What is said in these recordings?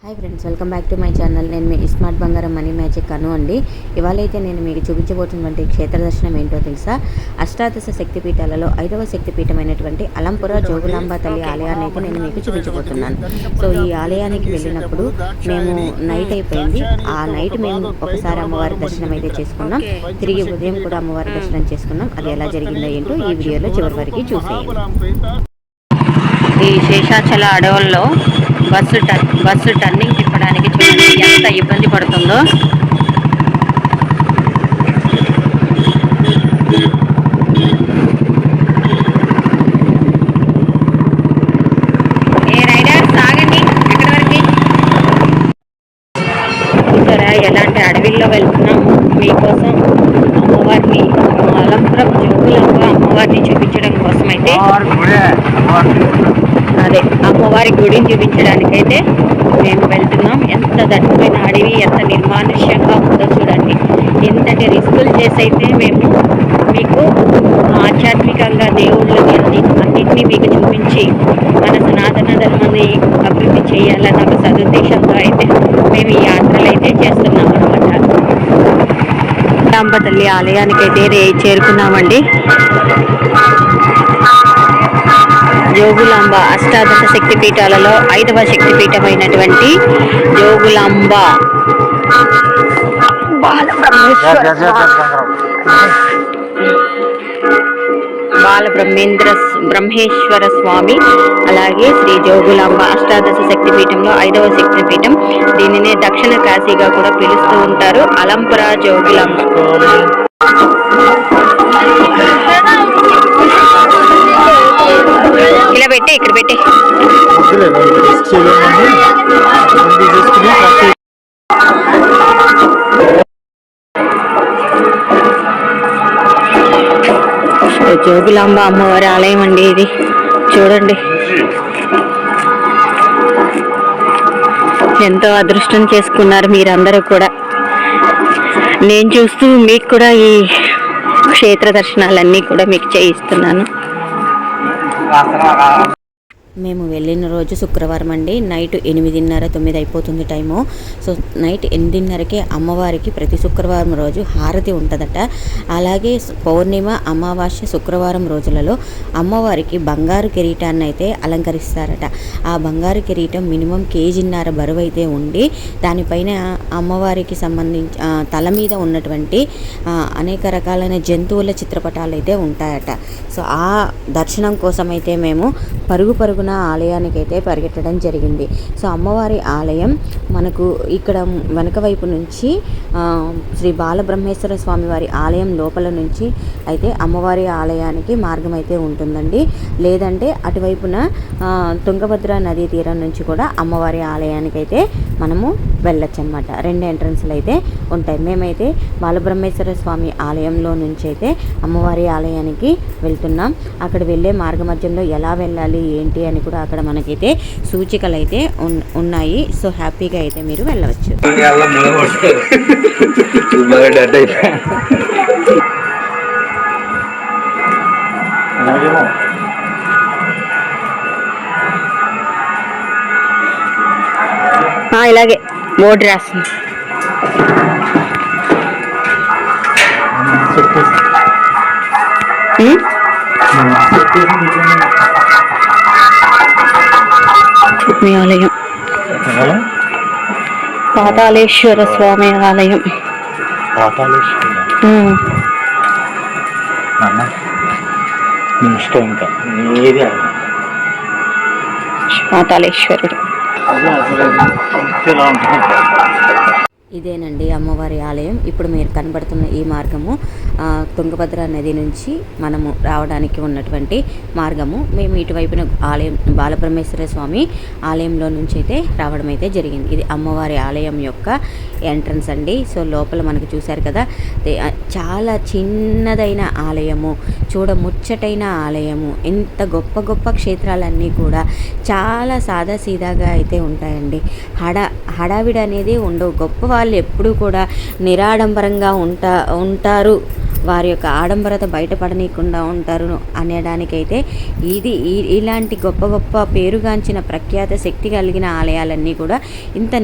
Hi friends, welcome back to my channel. నేను మీ smart బంగారం money magic అను అండి. ఇవాళ అయితే నేను మీకు చూపించబోతున్నటువంటి క్షేత్ర దర్శనం ఏంటో తెలుసా? అష్టాదశ శక్తిపీఠాలలో 5వ శక్తిపీఠమైనటువంటి అలంపుర జోగులాంబ తల్లి ఆలయాన్ని అయితే నేను మీకు చూపించబోతున్నాను. సో ఈ ఆలయానికి వెళ్ళినప్పుడు మేము నైట్ అయిపోయింది. ఆ నైట్ మేము ఒకసారి అమ్మవారి దర్శనం అయితే చేసుకున్నాం. తిరిగి ఉదయం కూడా అమ్మవారి దర్శనం చేసుకున్నాం. అది ఎలా జరిగిందో ఏంటో ఈ వీడియోలో చివరి వరకు చూసేయండి. ఈ శేషాచల అడవుల్లో బస్సు టర్నింగ్ తిప్పడానికి చూడండి ఎంత ఇబ్బంది పడుతుందో. ఏ రైడర్స్ ఆగండి, ఎక్కడి వరకు చూసారా ఎలాంటి అడవిల్లో వెళ్తున్నాము మీకోసం. అమ్మవారిని అలంపురం జోగులాంబ అమ్మవారిని చూపించడం కోసం అయితే అమ్మవారి గుడిని చూపించడానికైతే మేము వెళ్తున్నాం. ఎంత దట్టమైన అడవి, ఎంత నిర్మానుష్యంగా ఉందో చూడండి. ఇంతటి రిస్కులు చేసి అయితే మేము మీకు ఆధ్యాత్మికంగా దేవుళ్ళని అన్నింటినీ మీకు చూపించి మన సనాతన ధర్మాన్ని అభివృద్ధి చేయాలన్న ఒక సదుద్దేశంతో అయితే మేము ఈ యాత్రలు అయితే చేస్తున్నాం అనమాట. జోగులాంబ తల్లి ఆలయానికైతే చేరుకున్నామండి. జోగులాంబ అష్టాదశ శక్తిపీఠాలలో 5వ శక్తిపీఠమైనటువంటి జోగులాంబ బ్రహ్మేశ్వర స్వామి, అలాగే శ్రీ జోగులాంబ అష్టాదశ శక్తిపీఠంలో 5వ శక్తిపీఠం. దీనినే దక్షిణ కాశీగా కూడా పిలుస్తూ ఉంటారు. అలంపుర జోగులాంబ. ఇలా పెట్టే, ఇక్కడ పెట్టే. జోగులాంబ అమ్మవారి ఆలయం అండి ఇది. చూడండి ఎంతో అదృష్టం చేసుకున్నారు మీరందరూ కూడా. నేను చూస్తూ మీకు కూడా ఈ క్షేత్ర దర్శనాలన్నీ కూడా మీకు చేయిస్తున్నాను. మేము వెళ్ళిన రోజు శుక్రవారం అండి. నైట్ 8:30, 9 అయిపోతుంది టైము. సో నైట్ 8:30కే అమ్మవారికి ప్రతి శుక్రవారం రోజు హారతి ఉంటుందట. అలాగే పౌర్ణిమ, అమావాస్య, శుక్రవారం రోజులలో అమ్మవారికి బంగారు కిరీటాన్ని అయితే అలంకరిస్తారట. ఆ బంగారు కిరీటం మినిమం 1.5 kg బరువు అయితే ఉండి దానిపైన అమ్మవారికి సంబంధించి తల మీద ఉన్నటువంటి అనేక రకాలైన జంతువుల చిత్రపటాలు అయితే ఉంటాయట. సో ఆ దర్శనం కోసం అయితే మేము పరుగున ఆలయానికి అయితే పరిగెట్టడం జరిగింది. సో అమ్మవారి ఆలయం మనకు ఇక్కడ వెనక వైపు నుంచి శ్రీ బాలబ్రహ్మేశ్వర స్వామి వారి ఆలయం లోపల నుంచి అయితే అమ్మవారి ఆలయానికి మార్గం అయితే ఉంటుందండి. లేదంటే అటువైపున తుంగభద్ర నదీ తీరం నుంచి కూడా అమ్మవారి ఆలయానికి అయితే మనము వెళ్ళొచ్చు అనమాట. 2 ఎంట్రన్స్లు అయితే ఉంటాయి. మేమైతే బాలబ్రహ్మేశ్వర స్వామి ఆలయంలో నుంచి అయితే అమ్మవారి ఆలయానికి వెళ్తున్నాం. అక్కడ వెళ్ళే మార్గ మధ్యంలో ఎలా వెళ్ళాలి ఏంటి అని కూడా అక్కడ మనకైతే సూచికలు అయితే ఉన్నాయి. సో హ్యాపీగా అయితే మీరు వెళ్ళవచ్చు. ఇలాగే బోర్డు రాస్తుంది. మీ ఆలయం పాతాళేశ్వర స్వామి ఆలయం. పాతాళేశ్వరుడు ఇదేనండి అమ్మవారి ఆలయం. ఇప్పుడు మీరు కనబడుతున్న ఈ మార్గము తుంగభద్ర నది నుంచి మనము రావడానికి ఉన్నటువంటి మార్గము. మేము ఇటువైపున ఆలయం బాలబ్రహ్మేశ్వర స్వామి ఆలయంలో నుంచి అయితే రావడం అయితే జరిగింది. ఇది అమ్మవారి ఆలయం యొక్క ఎంట్రన్స్ అండి. సో లోపల మనకు చూశారు కదా, చాలా చిన్నదైన ఆలయము, చూడముచ్చటైన ఆలయము. ఇంత గొప్ప గొప్ప క్షేత్రాలన్నీ కూడా చాలా సాదాసీదాగా అయితే ఉంటాయండి. హడావిడి అనేది ఉండవు. గొప్ప వాళ్ళు ఎప్పుడూ కూడా నిరాడంబరంగా ఉంటారు. వారి యొక్క ఆడంబరత బయటపడనీయకుండా ఉంటారు అనడానికైతే ఇది ఇలాంటి గొప్ప గొప్ప పేరుగాంచిన ప్రఖ్యాత శక్తి కలిగిన ఆలయాలన్నీ కూడా ఇంత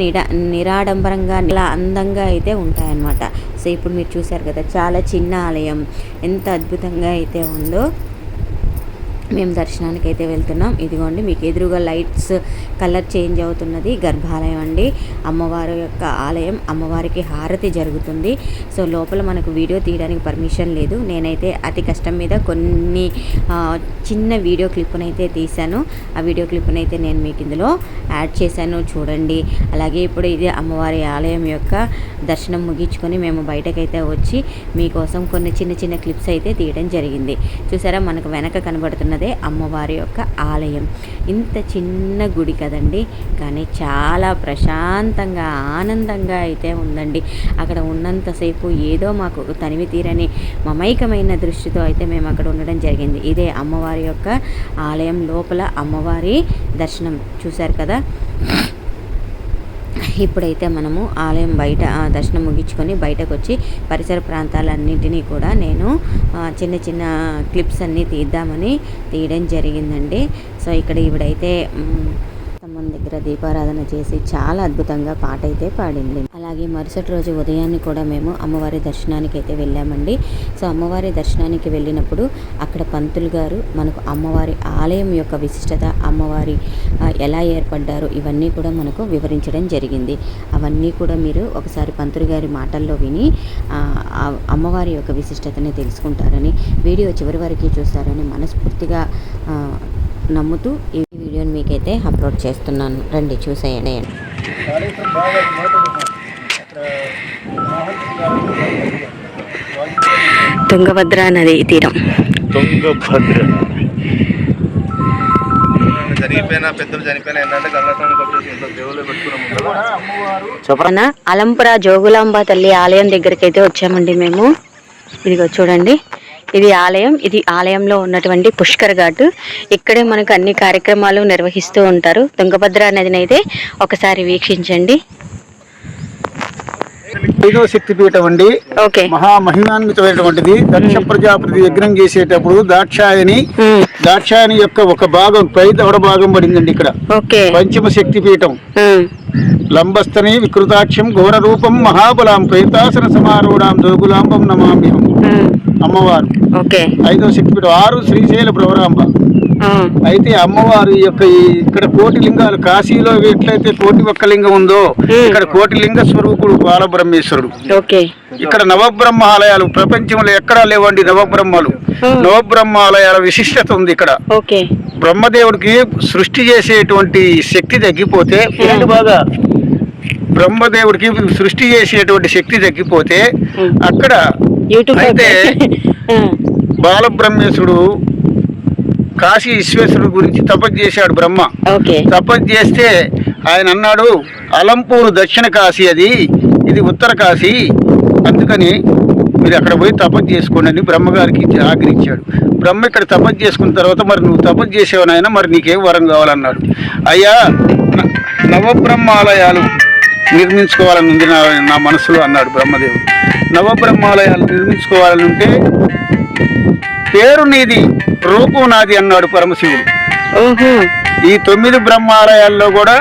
నిరాడంబరంగా ఇలా అందంగా అయితే ఉంటాయన్నమాట. సో ఇప్పుడు మీరు చూసారు కదా, చాలా చిన్న ఆలయం ఎంత అద్భుతంగా అయితే ఉందో. మేము దర్శనానికి అయితే వెళ్తున్నాం. ఇదిగోండి మీకు ఎదురుగా లైట్స్ కలర్ చేంజ్ అవుతున్నది గర్భాలయం అండి, అమ్మవారి యొక్క ఆలయం. అమ్మవారికి హారతి జరుగుతుంది. సో లోపల మనకు వీడియో తీయడానికి పర్మిషన్ లేదు. నేనైతే అతి కష్టం మీద కొన్ని చిన్న వీడియో క్లిప్నైతే తీశాను. ఆ వీడియో క్లిప్నైతే నేను మీకు ఇందులో యాడ్ చేశాను, చూడండి. అలాగే ఇప్పుడు ఇది అమ్మవారి ఆలయం యొక్క దర్శనం ముగించుకొని మేము బయటకైతే వచ్చి మీకోసం కొన్ని చిన్న చిన్న క్లిప్స్ అయితే తీయడం జరిగింది. చూసారా, మనకు వెనక కనబడుతున్నదే అమ్మవారి యొక్క ఆలయం. ఇంత చిన్న గుడి కదండి, కానీ చాలా ప్రశాంతంగా ఆనందంగా అయితే ఉందండి. అక్కడ ఉన్నంతసేపు ఏదో మాకు తనివి తీరని మమైకమైన దృష్టితో అయితే మేము అక్కడ ఉండడం జరిగింది. ఇదే అమ్మవారి యొక్క ఆలయం లోపల అమ్మవారి దర్శనం చూశారు కదా. ఇప్పుడైతే మనము ఆలయం బయట దర్శనం ముగించుకొని బయటకు వచ్చి పరిసర ప్రాంతాలన్నింటినీ కూడా నేను చిన్న చిన్న క్లిప్స్ అన్నీ తీయడం జరిగిందండి. సో ఇక్కడ ఇవిడైతే స్తంభం దగ్గర దీపారాధన చేసి చాలా అద్భుతంగా పాట అయితే పాడింది. అలాగే మరుసటి రోజు ఉదయాన్ని కూడా మేము అమ్మవారి దర్శనానికి అయితే వెళ్ళామండి. సో అమ్మవారి దర్శనానికి వెళ్ళినప్పుడు అక్కడ పంతులు గారు మనకు అమ్మవారి ఆలయం యొక్క విశిష్టత, అమ్మవారి ఎలా ఏర్పడ్డారు, ఇవన్నీ కూడా మనకు వివరించడం జరిగింది. అవన్నీ కూడా మీరు ఒకసారి పంతులు గారి మాటల్లో విని అమ్మవారి యొక్క విశిష్టతని తెలుసుకుంటారని, వీడియో చివరి వరకు చూస్తారని మనస్ఫూర్తిగా నమ్ముతూ ఈ వీడియోని మీకైతే అప్లోడ్ చేస్తున్నాను. రండి చూసేయండి. తుంగభద్ర నది తీరం. అలంపుర జోగులాంబ తల్లి ఆలయం దగ్గరికి అయితే వచ్చామండి మేము. ఇదిగో చూడండి, ఇది ఆలయం. ఇది ఆలయంలో ఉన్నటువంటి పుష్కర్ ఘాట్. ఇక్కడే మనకు అన్ని కార్యక్రమాలు నిర్వహిస్తూ ఉంటారు. తుంగభద్ర నదిని అయితే ఒకసారి వీక్షించండి. 5వ శక్తిపీఠం అండి. మహామహిమాన్వితమైనటువంటిది. దక్ష ప్రజాపతి యజ్ఞం చేసేటప్పుడు దాక్షాయని యొక్క ఒక భాగం పై దవడ భాగం పడిందండి ఇక్కడ. పంచమ శక్తిపీఠం. లంబస్తని వికృతాక్షం ఘోర రూపం మహాబలాం ప్రేతాసన సమారూఢాం జోగులాంబం నమామ్యహం. అమ్మవారు 5వ శక్తిపీఠం. 6 శ్రీశైల భ్రవరాంబ. అయితే అమ్మవారి యొక్క ఇక్కడ కోటి లింగాలు, కాశీలో ఎట్లయితే కోటి ఒక్క లింగం ఉందో ఇక్కడ కోటి లింగ స్వరూపుడు బాలబ్రహ్మేశ్వరుడు. ఇక్కడ నవబ్రహ్మాలయాలు ప్రపంచంలో ఎక్కడా లేవండి నవబ్రహ్మలు. నవబ్రహ్మాలయాల విశిష్టత ఉంది ఇక్కడ. బ్రహ్మదేవుడికి సృష్టి చేసేటువంటి శక్తి తగ్గిపోతే బాగా బ్రహ్మదేవుడికి సృష్టి చేసేటువంటి శక్తి తగ్గిపోతే అక్కడ అయితే బాలబ్రహ్మేశ్వరుడు కాశీ విశ్వేశ్వరుడు గురించి తపస్సు చేశాడు బ్రహ్మ. తపస్సు చేస్తే ఆయన అన్నాడు, అలంపూరు దక్షిణ కాశీ, ఇది ఉత్తర కాశీ, అందుకని మీరు అక్కడ పోయి తపస్సు చేసుకోండి అని బ్రహ్మగారికి ఆజ్ఞించాడు. బ్రహ్మ ఇక్కడ తపస్సు చేసుకున్న తర్వాత, మరి నువ్వు తపస్సు చేసేవు నాయన, మరి నీకేం వరం కావాలన్నాడు. అయ్యా, నవబ్రహ్మాలయాలు నిర్మించుకోవాలని ఉంది నా మనసులో అన్నాడు బ్రహ్మదేవుడు. నవబ్రహ్మాలయాలు నిర్మించుకోవాలని ఉంటే పేరు నీది, రూపం నాది అన్నాడు పరమశివుడు. ఈ 9 బ్రహ్మాలయాల్లో కూడా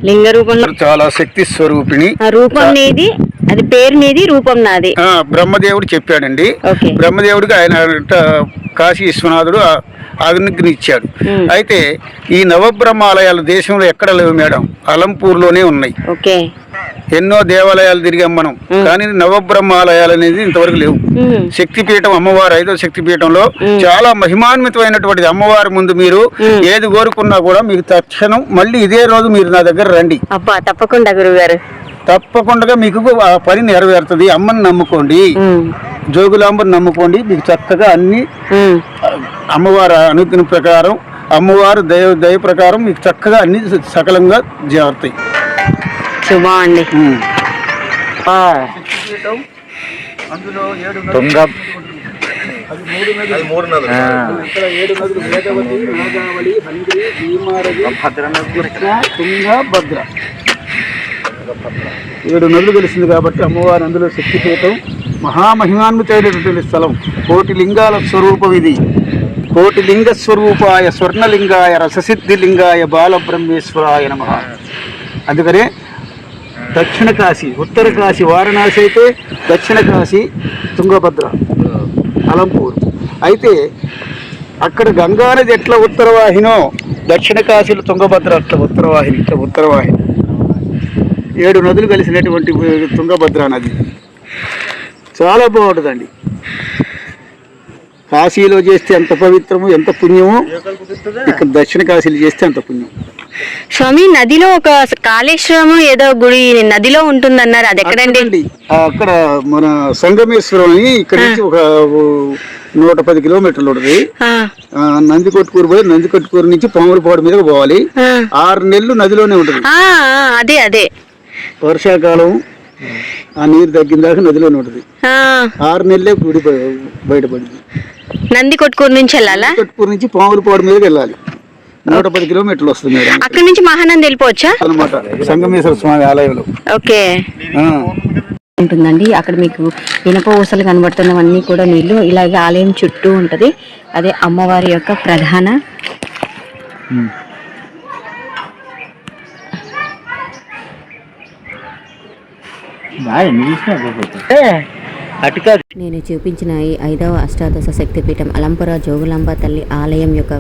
లింగ రూపంలో చాలా శక్తి స్వరూపిణి. రూపం నీది, అది పేరు నీది, రూపం నాది బ్రహ్మదేవుడు చెప్పాడండి. బ్రహ్మదేవుడికి ఆయన కాశీ విశ్వనాథుడు ఆజ్ఞనిచ్చాడు. అయితే ఈ నవబ్రహ్మాలయాలు దేశంలో ఎక్కడ లేవు మేడం, అలంపూర్లోనే ఉన్నాయి. ఎన్నో దేవాలయాలు తిరిగాం మనం, కానీ నవబ్రహ్మాలయాలు అనేది ఇంతవరకు లేవు. శక్తిపీఠం అమ్మవారు 5వ శక్తిపీఠంలో చాలా మహిమాన్వితమైనటువంటిది. అమ్మవారి ముందు మీరు ఏది కోరుకున్నా కూడా మీకు తక్షణం మళ్ళీ ఇదే రోజు మీరు నా దగ్గర రండి. తప్పకుండా గురుగారు, తప్పకుండా మీకు ఆ పని నెరవేరుతుంది. అమ్మని నమ్ముకోండి, జోగులాంబని నమ్ముకోండి, మీకు చక్కగా అన్ని అమ్మవారి అనుజ్ఞ ప్రకారం, అమ్మవారు దయ ప్రకారం మీకు చక్కగా అన్ని సకలంగా జరుగుతాయి. శుభం అండి. అందులో 7 నదులు కలిసింది కాబట్టి అమ్మవారు అందులో శక్తిపీఠం. మహామహిమాన్వితమైనటువంటి స్థలం. కోటి లింగాల స్వరూపం ఇది. కోటి లింగ స్వరూపాయ స్వర్ణలింగాయ రససిద్ధిలింగాయ బాలబ్రహ్మేశ్వరాయ నమః. అందుకనే దక్షిణ కాశీ, ఉత్తర కాశీ వారణాసి అయితే, దక్షిణ కాశీ తుంగభద్ర అలంపూర్. అయితే అక్కడ గంగానది ఎట్లా ఉత్తరవాహినో దక్షిణ కాశీలో తుంగభద్ర అట్లా ఉత్తరవాహిని. ఇట్లా ఉత్తరవాహిని 7 నదులు కలిసినటువంటి తుంగభద్ర నది చాలా బాగుంటుందండి. కాశీలో చేస్తే ఎంత పవిత్రము, ఎంత పుణ్యమో, ఇక్కడ దక్షిణ కాశీలో చేస్తే అంత పుణ్యం. స్వామి, నదిలో ఒక కాళేశ్వరం ఏదో గుడి నదిలో ఉంటుందన్నారు, అది ఎక్కడండి? అక్కడ మన సంగమేశ్వరం అని ఇక్కడ నుంచి ఒక 110 కిలోమీటర్లు ఉంటుంది. నందికొట్కూరు పోయి నందికొట్కూరు నుంచి పాములపాడు మీదకి పోవాలి. 6 నెలలు నదిలోనే ఉంటుంది. అదే వర్షాకాలం ఆ నీరు తగ్గిన దాకా నదిలోనే ఉంటుంది. 6 నెలలే గుడి బయటపడింది. నందికొట్కూరు నుంచి వెళ్ళాలా? కొట్కూరు నుంచి పాములపాడు మీదకి వెళ్ళాలి. 110 కిలోమీటర్లు వస్తుంది అక్కడ నుంచి మహానంది వెళ్ళిపోవచ్చా అనమాట. సంగమేశ్వర స్వామి ఆలయంలో ఓకే ఉంటుందండి. అక్కడ మీకు ఇనప ఊసలు కనబడుతున్నవన్నీ కూడా నీళ్లు ఇలాగే ఆలయం చుట్టూ ఉంటది. అదే అమ్మవారి యొక్క ప్రధాన నేను చూపించిన ఈ 5వ అష్టాదశ శక్తిపీఠం అలంపుర జోగులాంబ తల్లి ఆలయం యొక్క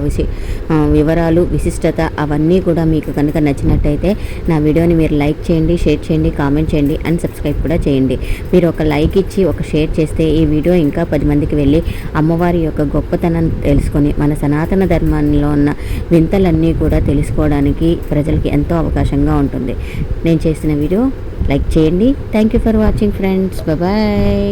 వివరాలు, విశిష్టత అవన్నీ కూడా మీకు కనుక నచ్చినట్టయితే నా వీడియోని మీరు లైక్ చేయండి, షేర్ చేయండి, కామెంట్ చేయండి అండ్ సబ్స్క్రైబ్ కూడా చేయండి. మీరు ఒక లైక్ ఇచ్చి ఒక షేర్ చేస్తే ఈ వీడియో ఇంకా 10 మందికి వెళ్ళి అమ్మవారి యొక్క గొప్పతనం తెలుసుకొని మన సనాతన ధర్మంలో ఉన్న వింతలన్నీ కూడా తెలుసుకోవడానికి ప్రజలకి ఎంతో అవకాశంగా ఉంటుంది. నేను చేసిన వీడియో లైక్ చేయండి. Thank you for watching friends. Bye.